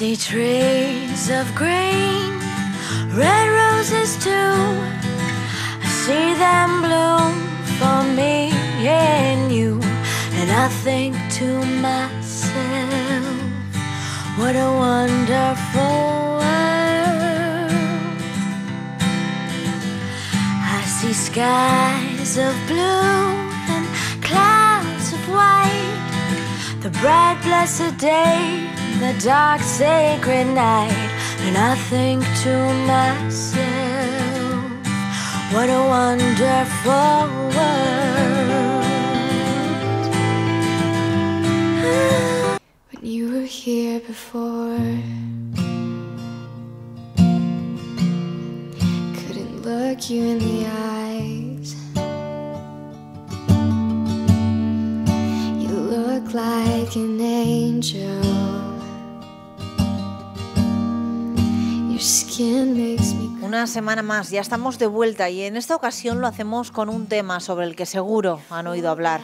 see trees of green, red roses too. I see them bloom for me and you. And I think to myself, what a wonderful world. I see skies of blue and clouds of white, the bright blessed day, the dark sacred night. And I think to myself, what a wonderful world. When you were here before, couldn't look you in the eyes. You look like an angel. Your skin makes me... Una semana más, ya estamos de vuelta y en esta ocasión lo hacemos con un tema sobre el que seguro han oído hablar.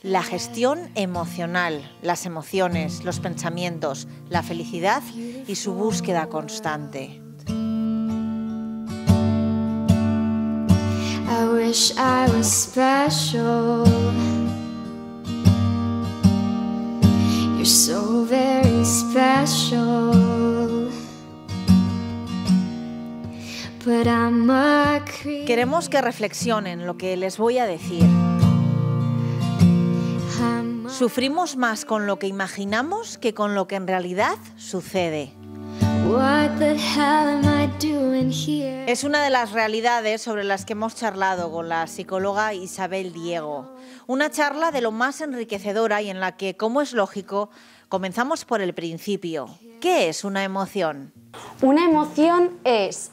La gestión emocional, las emociones, los pensamientos, la felicidad y su búsqueda constante. I wish I was special. You're so very special. But I'm a creep. Queremos que reflexionen lo que les voy a decir. Sufrimos más con lo que imaginamos que con lo que en realidad sucede. What the hell am I doing here? Es una de las realidades sobre las que hemos charlado con la psicóloga Isabel Diego. Una charla de lo más enriquecedora y en la que, como es lógico, comenzamos por el principio. ¿Qué es una emoción? Una emoción es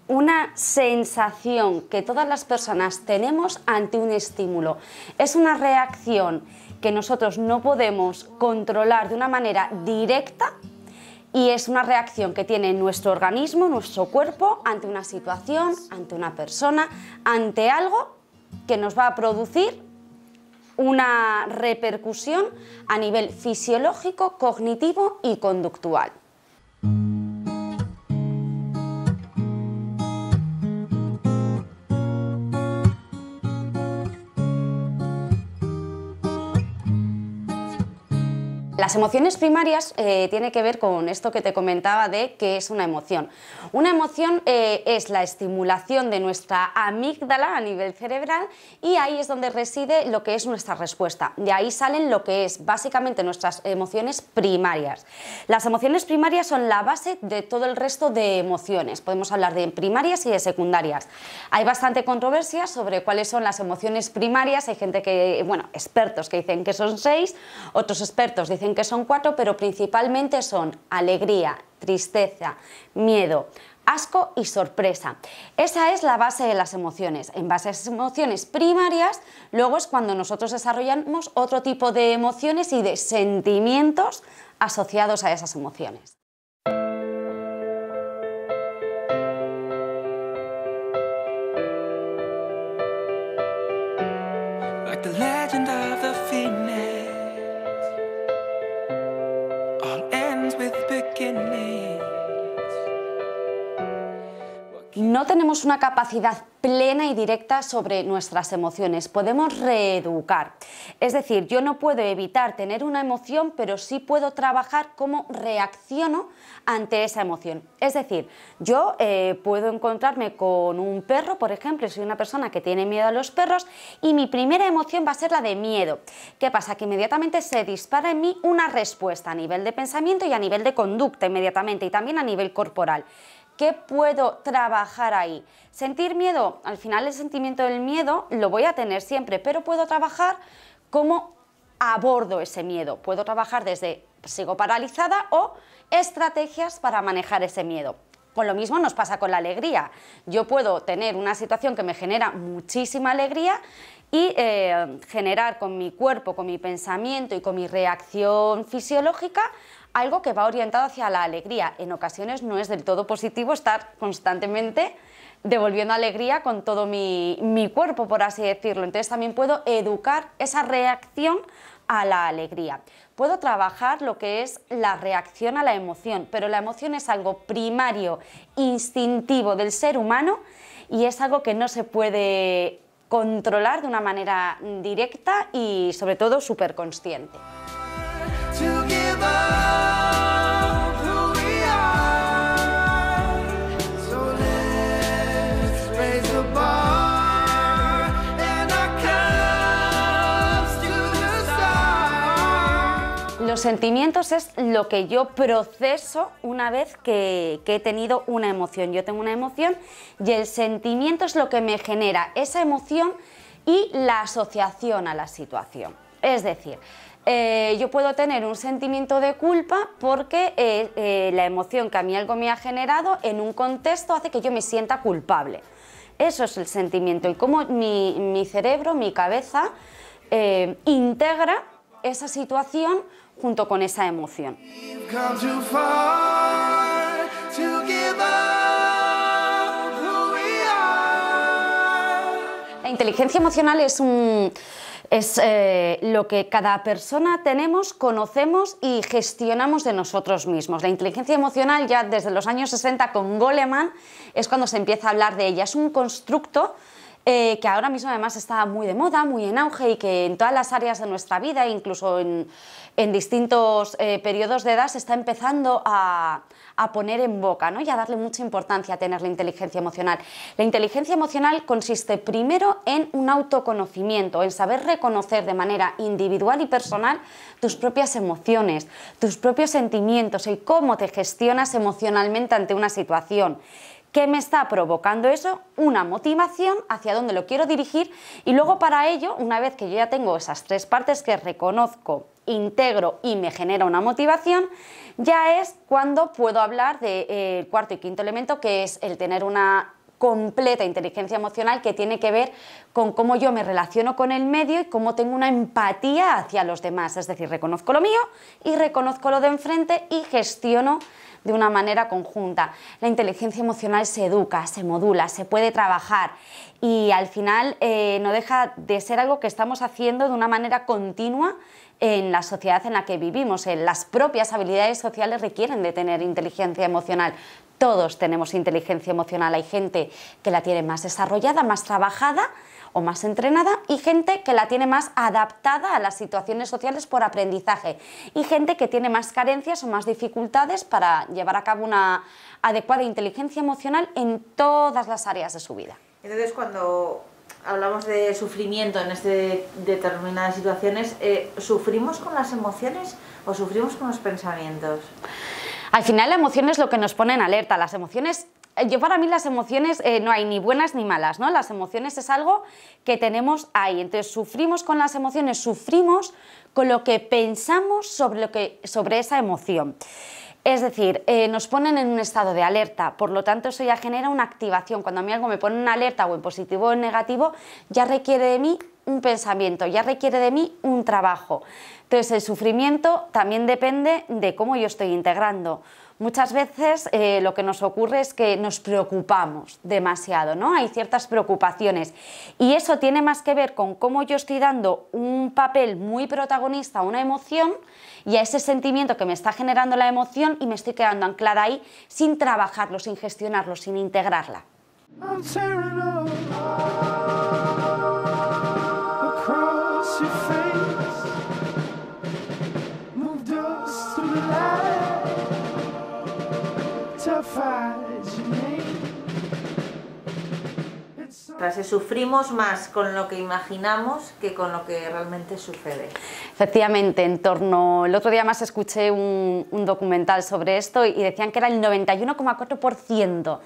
una sensación que todas las personas tenemos ante un estímulo. Es una reacción que nosotros no podemos controlar de una manera directa y es una reacción que tiene nuestro organismo, nuestro cuerpo, ante una situación, ante una persona, ante algo que nos va a producir una repercusión a nivel fisiológico, cognitivo y conductual. Las emociones primarias tienen que ver con esto que te comentaba de qué es una emoción. Una emoción es la estimulación de nuestra amígdala a nivel cerebral y ahí es donde reside lo que es nuestra respuesta. De ahí salen lo que es básicamente nuestras emociones primarias. Las emociones primarias son la base de todo el resto de emociones. Podemos hablar de primarias y de secundarias. Hay bastante controversia sobre cuáles son las emociones primarias. Hay gente que, bueno, expertos que dicen que son 6, otros expertos dicen que son 4, pero principalmente son alegría, tristeza, miedo, asco y sorpresa. Esa es la base de las emociones. En base a esas emociones primarias, luego es cuando nosotros desarrollamos otro tipo de emociones y de sentimientos asociados a esas emociones. Like the legend of the phoenix. No tenemos una capacidad plena y directa sobre nuestras emociones, podemos reeducar. Es decir, yo no puedo evitar tener una emoción, pero sí puedo trabajar cómo reacciono ante esa emoción. Es decir, yo puedo encontrarme con un perro, por ejemplo, y soy una persona que tiene miedo a los perros, y mi primera emoción va a ser la de miedo. ¿Qué pasa? Que inmediatamente se dispara en mí una respuesta a nivel de pensamiento y a nivel de conducta inmediatamente, y también a nivel corporal. ¿Qué puedo trabajar ahí? ¿Sentir miedo? Al final el sentimiento del miedo lo voy a tener siempre, pero puedo trabajar cómo abordo ese miedo. Puedo trabajar desde sigo paralizada o estrategias para manejar ese miedo. Con lo mismo nos pasa con la alegría. Yo puedo tener una situación que me genera muchísima alegría y generar con mi cuerpo, con mi pensamiento y con mi reacción fisiológica algo que va orientado hacia la alegría. En ocasiones no es del todo positivo estar constantemente devolviendo alegría con todo mi cuerpo, por así decirlo. Entonces también puedo educar esa reacción a la alegría. puedo trabajar lo que es la reacción a la emoción, pero la emoción es algo primario, instintivo del ser humano y es algo que no se puede controlar de una manera directa y sobre todo súper consciente. Los sentimientos es lo que yo proceso una vez que he tenido una emoción. Yo tengo una emoción y el sentimiento es lo que me genera esa emoción y la asociación a la situación. Es decir, yo puedo tener un sentimiento de culpa porque la emoción que a mí algo me ha generado en un contexto hace que yo me sienta culpable. Eso es el sentimiento y cómo mi cerebro, mi cabeza, integra esa situación junto con esa emoción. La inteligencia emocional es lo que cada persona tenemos, conocemos y gestionamos de nosotros mismos. La inteligencia emocional ya desde los años 60 con Goleman es cuando se empieza a hablar de ella. Es un constructo que ahora mismo además está muy de moda, muy en auge y que en todas las áreas de nuestra vida, incluso en distintos periodos de edad, se está empezando a poner en boca, ¿no? Y a darle mucha importancia a tener la inteligencia emocional. La inteligencia emocional consiste primero en un autoconocimiento, en saber reconocer de manera individual y personal tus propias emociones, tus propios sentimientos, el cómo te gestionas emocionalmente ante una situación. ¿Qué me está provocando eso? Una motivación hacia dónde lo quiero dirigir y luego para ello, una vez que yo ya tengo esas tres partes que reconozco, integro y me genera una motivación, ya es cuando puedo hablar del cuarto y quinto elemento, que es el tener una completa inteligencia emocional que tiene que ver con cómo yo me relaciono con el medio y cómo tengo una empatía hacia los demás, es decir, reconozco lo mío y reconozco lo de enfrente y gestiono de una manera conjunta. La inteligencia emocional se educa, se modula, se puede trabajar y al final no deja de ser algo que estamos haciendo de una manera continua en la sociedad en la que vivimos. Las propias habilidades sociales requieren de tener inteligencia emocional. Todos tenemos inteligencia emocional, hay gente que la tiene más desarrollada, más trabajada o más entrenada y gente que la tiene más adaptada a las situaciones sociales por aprendizaje y gente que tiene más carencias o más dificultades para llevar a cabo una adecuada inteligencia emocional en todas las áreas de su vida. Entonces, cuando hablamos de sufrimiento en determinadas situaciones, ¿sufrimos con las emociones o sufrimos con los pensamientos? Al final la emoción es lo que nos pone en alerta. Las emociones, para mí las emociones no hay ni buenas ni malas, ¿no? Las emociones es algo que tenemos ahí. Entonces sufrimos con las emociones, sufrimos con lo que pensamos sobre esa emoción. Es decir, nos ponen en un estado de alerta, por lo tanto eso ya genera una activación. Cuando a mí algo me pone en alerta o en positivo o en negativo, ya requiere de mí un pensamiento, ya requiere de mí un trabajo. Entonces el sufrimiento también depende de cómo yo estoy integrando. Muchas veces lo que nos ocurre es que nos preocupamos demasiado, ¿no? Hay ciertas preocupaciones y eso tiene más que ver con cómo yo estoy dando un papel muy protagonista a una emoción y a ese sentimiento que me está generando la emoción y me estoy quedando anclada ahí sin trabajarlo, sin gestionarlo, sin integrarla. Sufrimos más con lo que imaginamos que con lo que realmente sucede. Efectivamente, el otro día más escuché un documental sobre esto y decían que era el 91,4%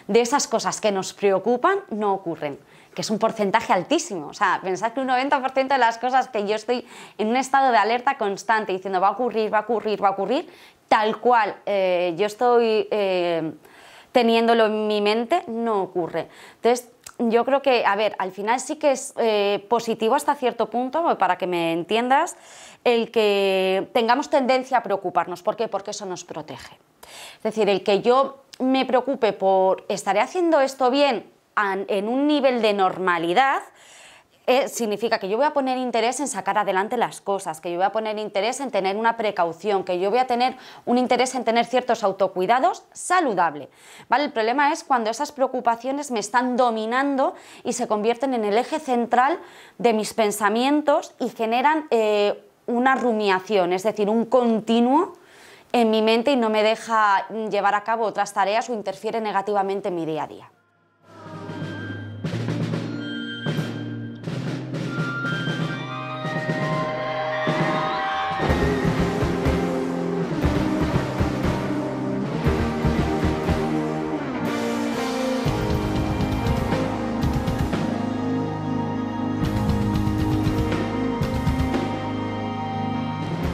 de esas cosas que nos preocupan no ocurren, que es un porcentaje altísimo. O sea, pensad que un 90% de las cosas que yo estoy en un estado de alerta constante diciendo va a ocurrir, va a ocurrir, va a ocurrir, tal cual yo estoy teniéndolo en mi mente, no ocurre. Entonces, yo creo que, a ver, al final sí que es positivo hasta cierto punto, para que me entiendas, el que tengamos tendencia a preocuparnos. ¿Por qué? Porque eso nos protege. Es decir, el que yo me preocupe por ¿estaré haciendo esto bien? En un nivel de normalidad, significa que yo voy a poner interés en sacar adelante las cosas, que yo voy a poner interés en tener una precaución, que yo voy a tener un interés en tener ciertos autocuidados saludable, ¿vale? El problema es cuando esas preocupaciones me están dominando y se convierten en el eje central de mis pensamientos y generan una rumiación, es decir, un continuo en mi mente y no me deja llevar a cabo otras tareas o interfiere negativamente en mi día a día.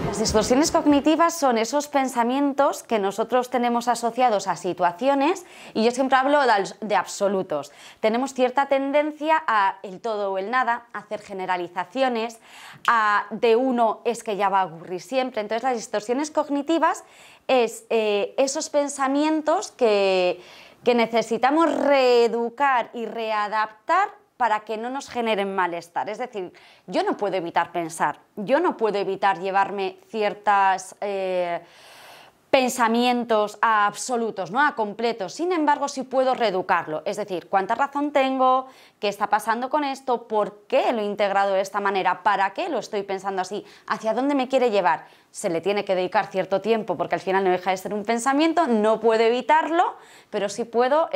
Las distorsiones cognitivas son esos pensamientos que nosotros tenemos asociados a situaciones, y yo siempre hablo de absolutos. Tenemos cierta tendencia a el todo o el nada, a hacer generalizaciones, a de uno es que ya va a ocurrir siempre. Entonces las distorsiones cognitivas es esos pensamientos que necesitamos reeducar y readaptar para que no nos generen malestar. Es decir, yo no puedo evitar pensar, yo no puedo evitar llevarme ciertos pensamientos a absolutos, no a completos. Sin embargo, sí puedo reeducarlo. Es decir, ¿cuánta razón tengo? ¿Qué está pasando con esto? ¿Por qué lo he integrado de esta manera? ¿Para qué lo estoy pensando así? ¿Hacia dónde me quiere llevar? Se le tiene que dedicar cierto tiempo porque al final no deja de ser un pensamiento, no puedo evitarlo, pero sí puedo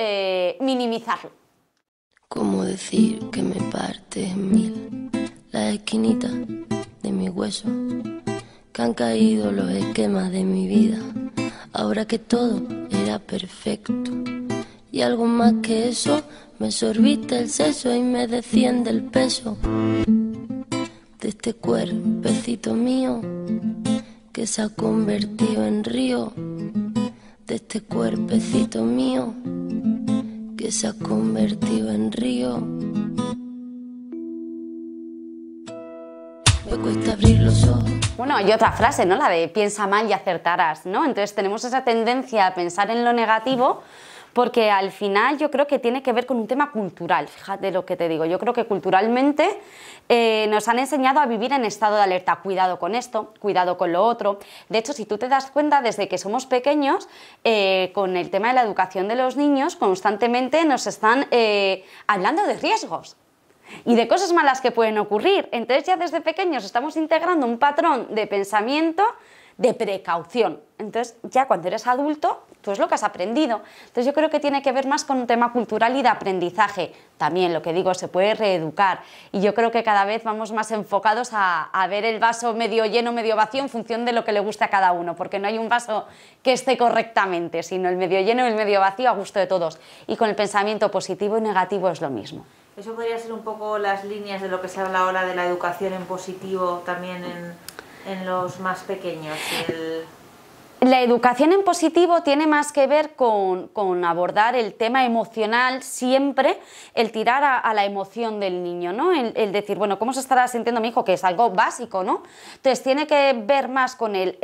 minimizarlo. ¿Cómo decir que me parte en mil las esquinitas de mi hueso? Que han caído los esquemas de mi vida, ahora que todo era perfecto. Y algo más que eso, me sorbiste el seso y me desciende el peso de este cuerpecito mío que se ha convertido en río, de este cuerpecito mío que se ha convertido en río. Me cuesta abrir los ojos. Bueno, hay otra frase, ¿no? La de piensa mal y acertarás, ¿no? Entonces tenemos esa tendencia a pensar en lo negativo porque al final yo creo que tiene que ver con un tema cultural. Fíjate lo que te digo, yo creo que culturalmente nos han enseñado a vivir en estado de alerta. Cuidado con esto, cuidado con lo otro. De hecho, si tú te das cuenta, desde que somos pequeños, con el tema de la educación de los niños, constantemente nos están hablando de riesgos y de cosas malas que pueden ocurrir. Entonces ya desde pequeños estamos integrando un patrón de pensamiento de precaución. Entonces ya cuando eres adulto, tú es lo que has aprendido. Entonces yo creo que tiene que ver más con un tema cultural y de aprendizaje. También lo que digo, se puede reeducar y yo creo que cada vez vamos más enfocados a ver el vaso medio lleno, medio vacío en función de lo que le guste a cada uno, porque no hay un vaso que esté correctamente, sino el medio lleno y el medio vacío a gusto de todos. Y con el pensamiento positivo y negativo es lo mismo. Eso podría ser un poco las líneas de lo que se habla ahora de la educación en positivo también en los más pequeños. La educación en positivo tiene más que ver con abordar el tema emocional siempre, el tirar a la emoción del niño, ¿no? El decir, bueno, ¿cómo se estará sintiendo mi hijo? Que es algo básico, ¿no? Entonces tiene que ver más con el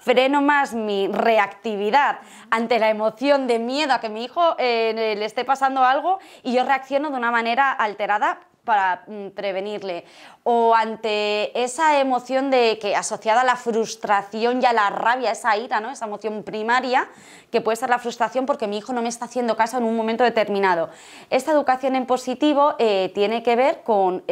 freno más mi reactividad ante la emoción de miedo a que mi hijo le esté pasando algo y yo reacciono de una manera alterada para prevenirle, o ante esa emoción de que asociada a la frustración y a la rabia, esa ira, ¿no? Esa emoción primaria que puede ser la frustración porque mi hijo no me está haciendo caso en un momento determinado. Esta educación en positivo tiene que ver con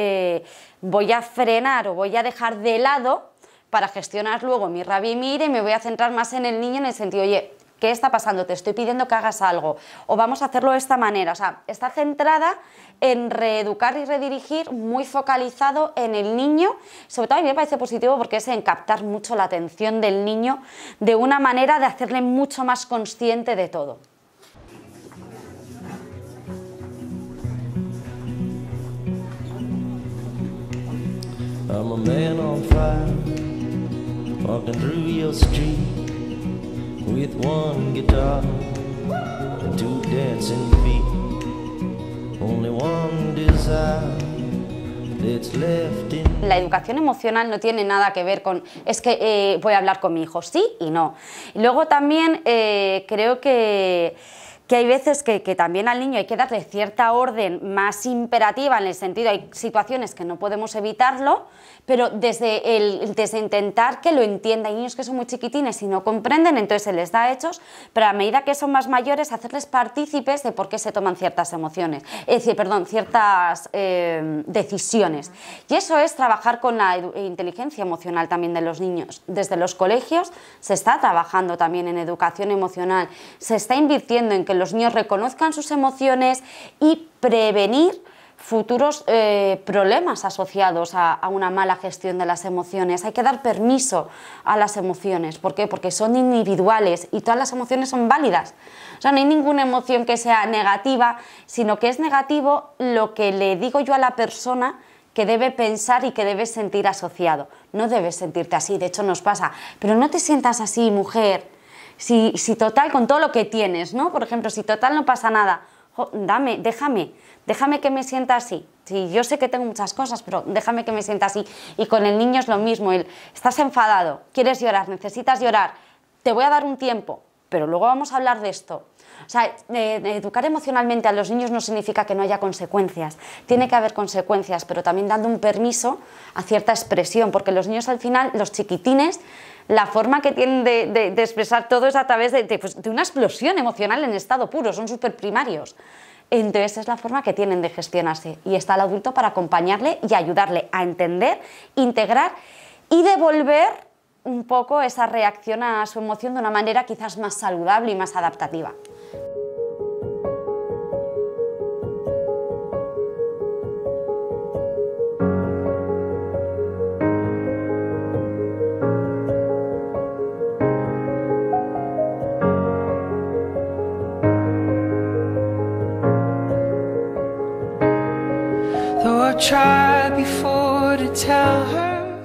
voy a frenar o voy a dejar de lado para gestionar luego mi rabia y mi ira y me voy a centrar más en el niño en el sentido, oye, ¿qué está pasando? Te estoy pidiendo que hagas algo o vamos a hacerlo de esta manera. O sea, está centrada en reeducar y redirigir, muy focalizado en el niño. Sobre todo a mí me parece positivo porque es en captar mucho la atención del niño de una manera de hacerle mucho más consciente de todo. I'm a man on fire, walking through your street with one guitar and two dancing feet. Only one desire that's left in. La educación emocional no tiene nada que ver con es que voy a hablar con mi hijo, sí y no. Y luego también creo que que hay veces que también al niño hay que darle cierta orden más imperativa, en el sentido, hay situaciones que no podemos evitarlo, pero desde intentar que lo entienda. Hay niños que son muy chiquitines y no comprenden, entonces se les da hechos, pero a medida que son más mayores, hacerles partícipes de por qué se toman ciertas emociones, es decir, perdón, ciertas decisiones. Y eso es trabajar con la inteligencia emocional también de los niños. Desde los colegios se está trabajando también en educación emocional, se está invirtiendo en que los niños reconozcan sus emociones y prevenir futuros problemas asociados a una mala gestión de las emociones. Hay que dar permiso a las emociones. ¿Por qué? Porque son individuales y todas las emociones son válidas. O sea, no hay ninguna emoción que sea negativa, sino que es negativo lo que le digo yo a la persona que debe pensar y que debe sentir asociado. No debes sentirte así, de hecho nos pasa, pero no te sientas así, mujer. Si total, con todo lo que tienes, ¿no? Por ejemplo, si total no pasa nada, déjame que me sienta así. Sí, yo sé que tengo muchas cosas, pero déjame que me sienta así. Y con el niño es lo mismo, estás enfadado, quieres llorar, necesitas llorar, te voy a dar un tiempo, pero luego vamos a hablar de esto. O sea, educar emocionalmente a los niños no significa que no haya consecuencias. Tiene que haber consecuencias, pero también dando un permiso a cierta expresión, porque los niños al final, los chiquitines, la forma que tienen de expresar todo es a través de una explosión emocional en estado puro, son súper primarios. Entonces es la forma que tienen de gestionarse y está el adulto para acompañarle y ayudarle a entender, integrar y devolver un poco esa reacción a su emoción de una manera quizás más saludable y más adaptativa.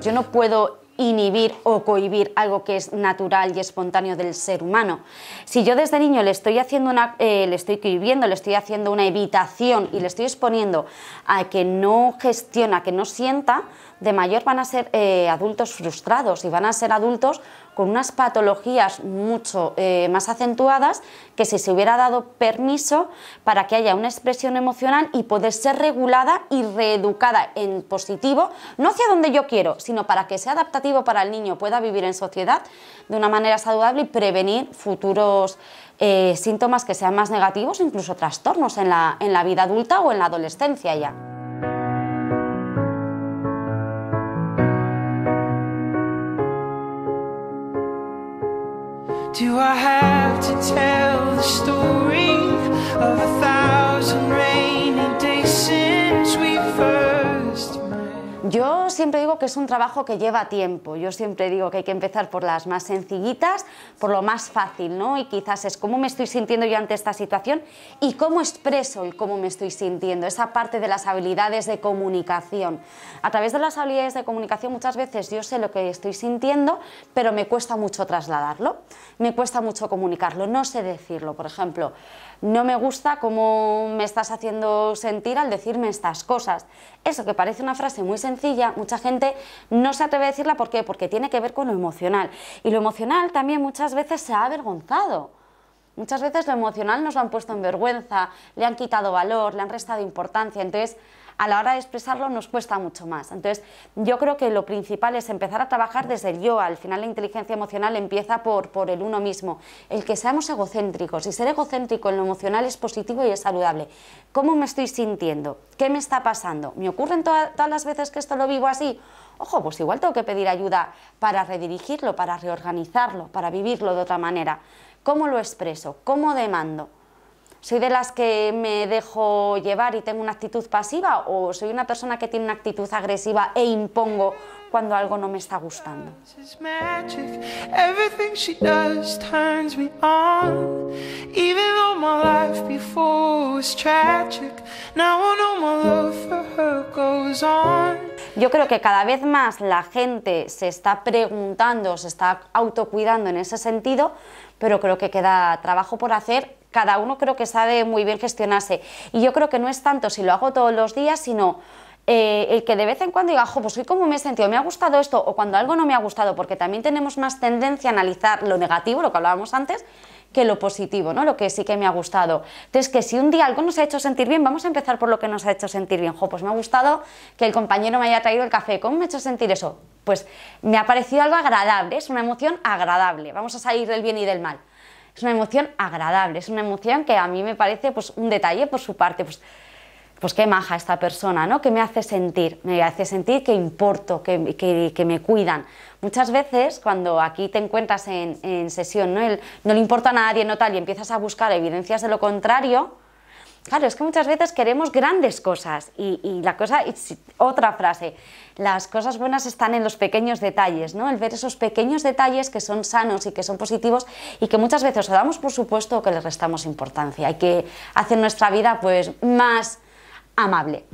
Yo no puedo inhibir o cohibir algo que es natural y espontáneo del ser humano. Si yo desde niño le estoy cohibiendo, le estoy haciendo una evitación y le estoy exponiendo a que no gestiona, que no sienta, de mayor van a ser adultos frustrados y van a ser adultos con unas patologías mucho más acentuadas que si se hubiera dado permiso para que haya una expresión emocional y poder ser regulada y reeducada en positivo, no hacia donde yo quiero, sino para que sea adaptativo para el niño, pueda vivir en sociedad de una manera saludable y prevenir futuros síntomas que sean más negativos, incluso trastornos en la vida adulta o en la adolescencia ya. Do I have to tell the story of 1,000 rainy days since we first met? Yo siempre digo que es un trabajo que lleva tiempo. Yo siempre digo que hay que empezar por las más sencillitas, por lo más fácil, ¿no? Y quizás es cómo me estoy sintiendo yo ante esta situación y cómo expreso el cómo me estoy sintiendo. Esa parte de las habilidades de comunicación. A través de las habilidades de comunicación muchas veces yo sé lo que estoy sintiendo, pero me cuesta mucho trasladarlo, me cuesta mucho comunicarlo, no sé decirlo. Por ejemplo, no me gusta cómo me estás haciendo sentir al decirme estas cosas. Eso que parece una frase muy sencilla, mucha gente no se atreve a decirla. ¿Por qué? Porque tiene que ver con lo emocional. Y lo emocional también muchas veces se ha avergonzado. Muchas veces lo emocional nos lo han puesto en vergüenza, le han quitado valor, le han restado importancia. Entonces, a la hora de expresarlo nos cuesta mucho más. Entonces, yo creo que lo principal es empezar a trabajar desde el yo. Al final la inteligencia emocional empieza por el uno mismo. El que seamos egocéntricos. Y ser egocéntrico en lo emocional es positivo y es saludable. ¿Cómo me estoy sintiendo? ¿Qué me está pasando? ¿Me ocurren todas las veces que esto lo vivo así? Ojo, pues igual tengo que pedir ayuda para redirigirlo, para reorganizarlo, para vivirlo de otra manera. ¿Cómo lo expreso? ¿Cómo demando? ¿Soy de las que me dejo llevar y tengo una actitud pasiva o soy una persona que tiene una actitud agresiva e impongo cuando algo no me está gustando? Yo creo que cada vez más la gente se está preguntando, se está autocuidando en ese sentido, pero creo que queda trabajo por hacer. Cada uno creo que sabe muy bien gestionarse y yo creo que no es tanto si lo hago todos los días, sino el que de vez en cuando diga, jo, pues hoy cómo me he sentido, me ha gustado esto, o cuando algo no me ha gustado, porque también tenemos más tendencia a analizar lo negativo, lo que hablábamos antes, que lo positivo, ¿no? Lo que sí que me ha gustado. Entonces, que si un día algo nos ha hecho sentir bien, vamos a empezar por lo que nos ha hecho sentir bien. Pues me ha gustado que el compañero me haya traído el café. ¿Cómo me ha hecho sentir eso? Pues me ha parecido algo agradable, es una emoción agradable. Vamos a salir del bien y del mal. Es una emoción agradable, es una emoción que a mí me parece pues, un detalle por su parte. Pues qué maja esta persona, ¿no? Que me hace sentir que importo, que me cuidan. Muchas veces cuando aquí te encuentras en sesión, ¿no? No le importa a nadie, no tal, y empiezas a buscar evidencias de lo contrario, claro, es que muchas veces queremos grandes cosas y la cosa, otra frase, las cosas buenas están en los pequeños detalles, ¿no? El ver esos pequeños detalles que son sanos y que son positivos y que muchas veces o damos por supuesto o que les restamos importancia y que hacen nuestra vida pues más amable.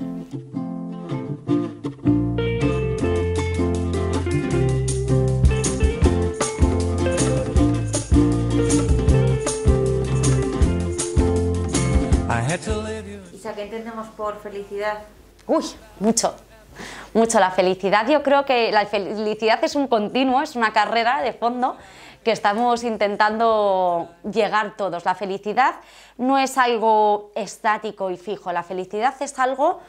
Isa, ¿qué entendemos por felicidad? Uy, mucho la felicidad. Yo creo que la felicidad es un continuo, es una carrera de fondo que estamos intentando llegar todos. La felicidad no es algo estático y fijo, la felicidad es algo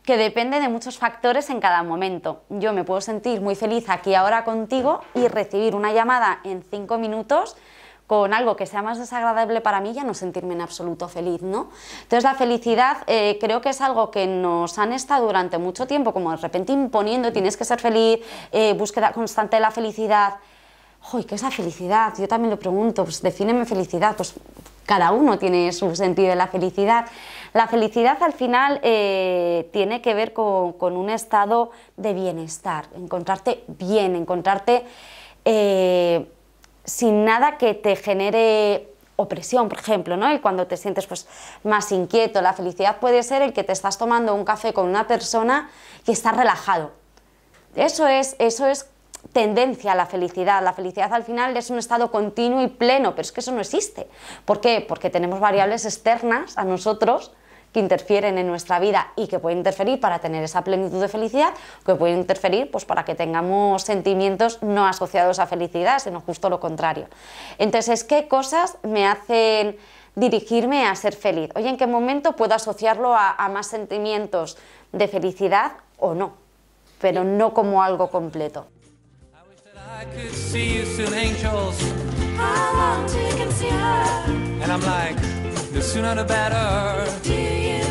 que depende de muchos factores en cada momento. Yo me puedo sentir muy feliz aquí ahora contigo y recibir una llamada en 5 minutos con algo que sea más desagradable para mí, ya no sentirme en absoluto feliz, ¿no? Entonces la felicidad creo que es algo que nos han estado durante mucho tiempo como de repente imponiendo, tienes que ser feliz, búsqueda constante de la felicidad. ¡Uy, qué es la felicidad! Yo también lo pregunto, pues defíneme felicidad, pues cada uno tiene su sentido de la felicidad. La felicidad al final tiene que ver con un estado de bienestar, encontrarte bien, encontrarte sin nada que te genere opresión, por ejemplo, ¿no? Y cuando te sientes pues, más inquieto, la felicidad puede ser el que te estás tomando un café con una persona y estás relajado. Eso es tendencia a la felicidad. La felicidad al final es un estado continuo y pleno, pero es que eso no existe. ¿Por qué? Porque tenemos variables externas a nosotros que interfieren en nuestra vida y que pueden interferir para tener esa plenitud de felicidad, que pueden interferir pues, para que tengamos sentimientos no asociados a felicidad, sino justo lo contrario. Entonces, ¿qué cosas me hacen dirigirme a ser feliz? Oye, ¿en qué momento puedo asociarlo a más sentimientos de felicidad o no? Pero no como algo completo. I could see you soon, angels. How long to consider? And I'm like, the sooner the better. Do you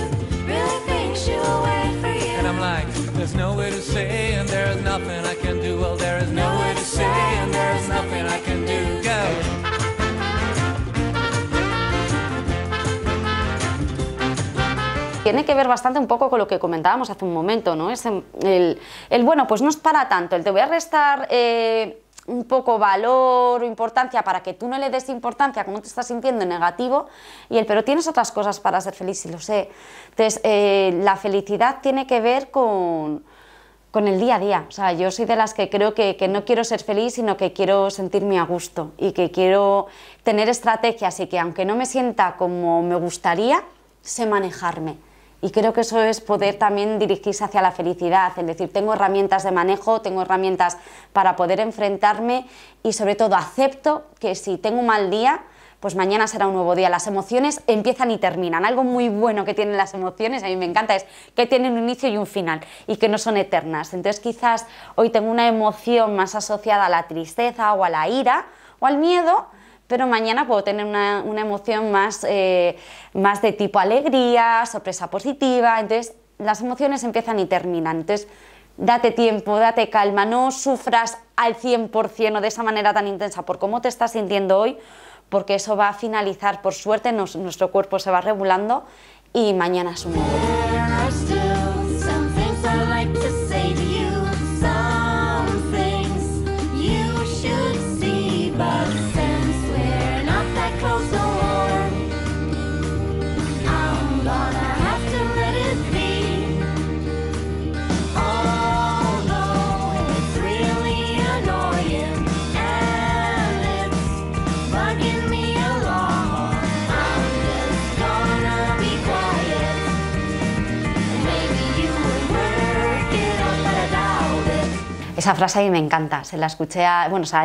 really think she'll wait for you? And I'm like, there's no way to say, and there's nothing I can do. Well, there is no way to say, and there's nothing I can do. Go. Tiene que ver bastante un poco con lo que comentábamos hace un momento, ¿no? Es bueno, pues no es para tanto, el te voy a restar un poco valor o importancia para que tú no le des importancia a cómo te estás sintiendo en negativo, pero tienes otras cosas para ser feliz, si lo sé. Entonces, la felicidad tiene que ver con el día a día. O sea, yo soy de las que creo que no quiero ser feliz, sino que quiero sentirme a gusto y que quiero tener estrategias y que aunque no me sienta como me gustaría, sé manejarme. Y creo que eso es poder también dirigirse hacia la felicidad, es decir, tengo herramientas de manejo, tengo herramientas para poder enfrentarme y sobre todo acepto que si tengo un mal día, pues mañana será un nuevo día. Las emociones empiezan y terminan. Algo muy bueno que tienen las emociones, a mí me encanta, es que tienen un inicio y un final y que no son eternas. Entonces quizás hoy tengo una emoción más asociada a la tristeza o a la ira o al miedo, pero mañana puedo tener una emoción más de tipo alegría, sorpresa positiva. Entonces las emociones empiezan y terminan. Entonces date tiempo, date calma, no sufras al 100% o de esa manera tan intensa por cómo te estás sintiendo hoy, porque eso va a finalizar, por suerte nuestro cuerpo se va regulando y mañana es un nuevo día. Esa frase a mí me encanta, se la escuché,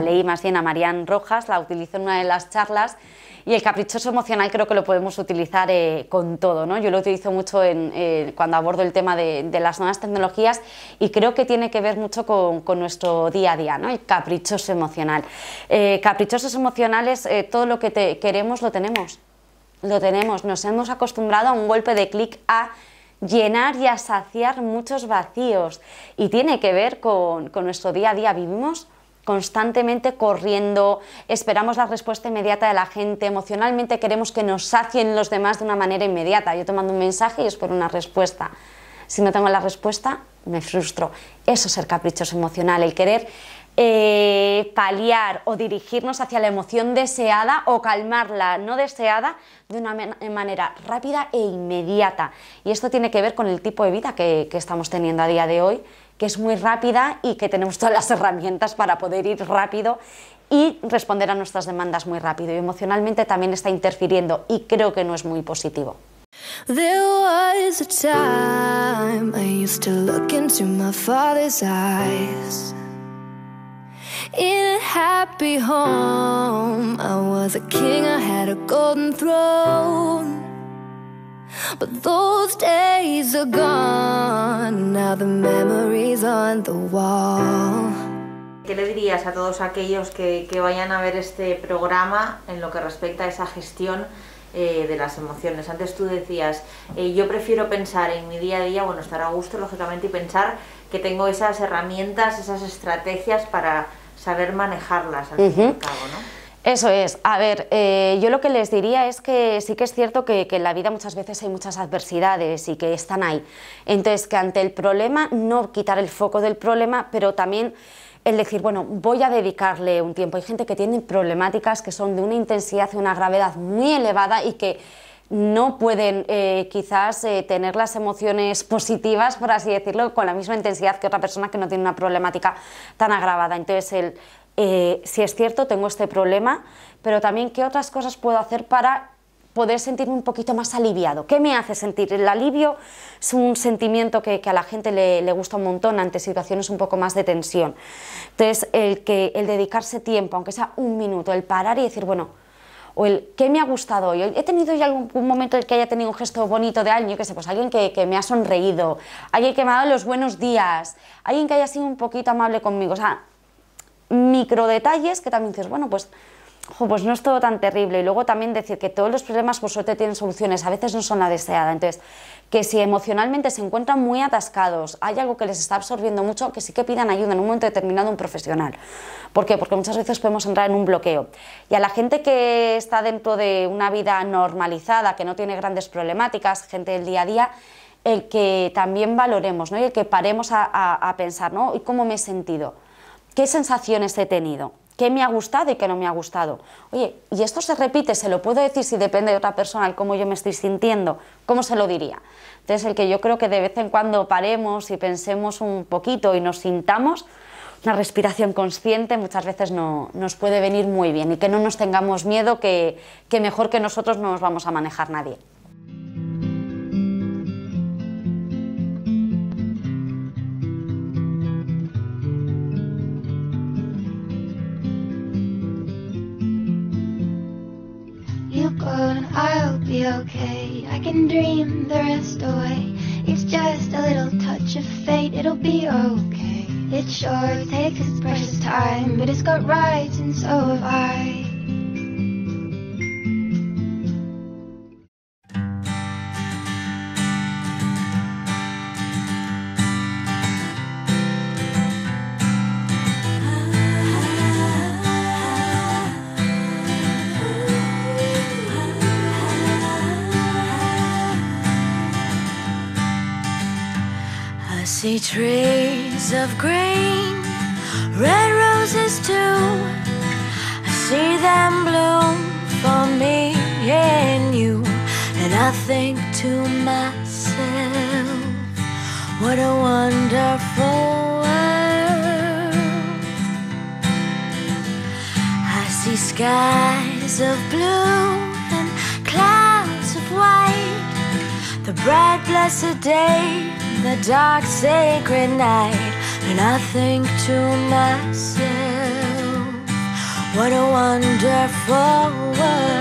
leí más bien a Marian Rojas, la utilizó en una de las charlas, y el caprichoso emocional creo que lo podemos utilizar con todo, ¿no? Yo lo utilizo mucho cuando abordo el tema de las nuevas tecnologías y creo que tiene que ver mucho con nuestro día a día, ¿no? El caprichoso emocional. Caprichosos emocionales, todo lo que queremos lo tenemos, nos hemos acostumbrado a un golpe de clic a llenar y a saciar muchos vacíos y tiene que ver con nuestro día a día. Vivimos constantemente corriendo, esperamos la respuesta inmediata de la gente, emocionalmente queremos que nos sacien los demás de una manera inmediata. Yo te mando un mensaje y espero una respuesta. Si no tengo la respuesta, me frustro. Eso es ser caprichoso emocional, el querer paliar o dirigirnos hacia la emoción deseada o calmarla no deseada de una manera rápida e inmediata. Y esto tiene que ver con el tipo de vida que estamos teniendo a día de hoy, que es muy rápida y que tenemos todas las herramientas para poder ir rápido y responder a nuestras demandas muy rápido. Y emocionalmente también está interfiriendo y creo que no es muy positivo. There was a time I used to look into my father's eyes. In a happy home, I was a king, I had a golden throne. But those days are gone, now the memories on the wall. ¿Qué le dirías a todos aquellos que vayan a ver este programa en lo que respecta a esa gestión de las emociones? Antes tú decías, yo prefiero pensar en mi día a día, bueno, estar a gusto lógicamente y pensar que tengo esas herramientas, esas estrategias para saber manejarlas al fin y al cabo, ¿no? Eso es. A ver, yo lo que les diría es que sí que es cierto que en la vida muchas veces hay muchas adversidades y que están ahí. Entonces, que ante el problema, no quitar el foco del problema, pero también el decir, bueno, voy a dedicarle un tiempo. Hay gente que tiene problemáticas que son de una intensidad y una gravedad muy elevada y que no pueden quizás tener las emociones positivas, por así decirlo, con la misma intensidad que otra persona que no tiene una problemática tan agravada. Entonces, si es cierto, tengo este problema, pero también qué otras cosas puedo hacer para poder sentirme un poquito más aliviado. ¿Qué me hace sentir? El alivio es un sentimiento que a la gente le gusta un montón ante situaciones un poco más de tensión. Entonces, el dedicarse tiempo, aunque sea un minuto, el parar y decir, bueno, o el ¿qué me ha gustado hoy? ¿He tenido ya algún momento en que haya tenido un gesto bonito de alguien? Yo qué sé, pues alguien que me ha sonreído, alguien que me ha dado los buenos días, alguien que haya sido un poquito amable conmigo. O sea, micro detalles que también dices, bueno, pues no es todo tan terrible. Y luego también decir que todos los problemas por suerte tienen soluciones, a veces no son la deseada. Entonces, que si emocionalmente se encuentran muy atascados, hay algo que les está absorbiendo mucho, que sí que pidan ayuda en un momento determinado a un profesional. ¿Por qué? Porque muchas veces podemos entrar en un bloqueo. Y a la gente que está dentro de una vida normalizada, que no tiene grandes problemáticas, gente del día a día, el que también valoremos, ¿no? Y el que paremos a pensar, ¿no? ¿Y cómo me he sentido? ¿Qué sensaciones he tenido? ¿Qué me ha gustado y qué no me ha gustado? Oye, ¿y esto se repite? ¿Se lo puedo decir si depende de otra persona el cómo yo me estoy sintiendo? ¿Cómo se lo diría? Entonces, el que yo creo que de vez en cuando paremos y pensemos un poquito y nos sintamos, una respiración consciente muchas veces nos puede venir muy bien y que no nos tengamos miedo, que mejor que nosotros no nos vamos a manejar nadie. And I'll be okay. I can dream the rest away. It's just a little touch of fate. It'll be okay. It sure takes its precious time, but it's got rights and so have I. I see trees of green, red roses too. I see them bloom for me and you. And I think to myself, what a wonderful world. I see skies of blue and clouds of white, the bright blessed day, the dark sacred night. And I think to myself, what a wonderful world.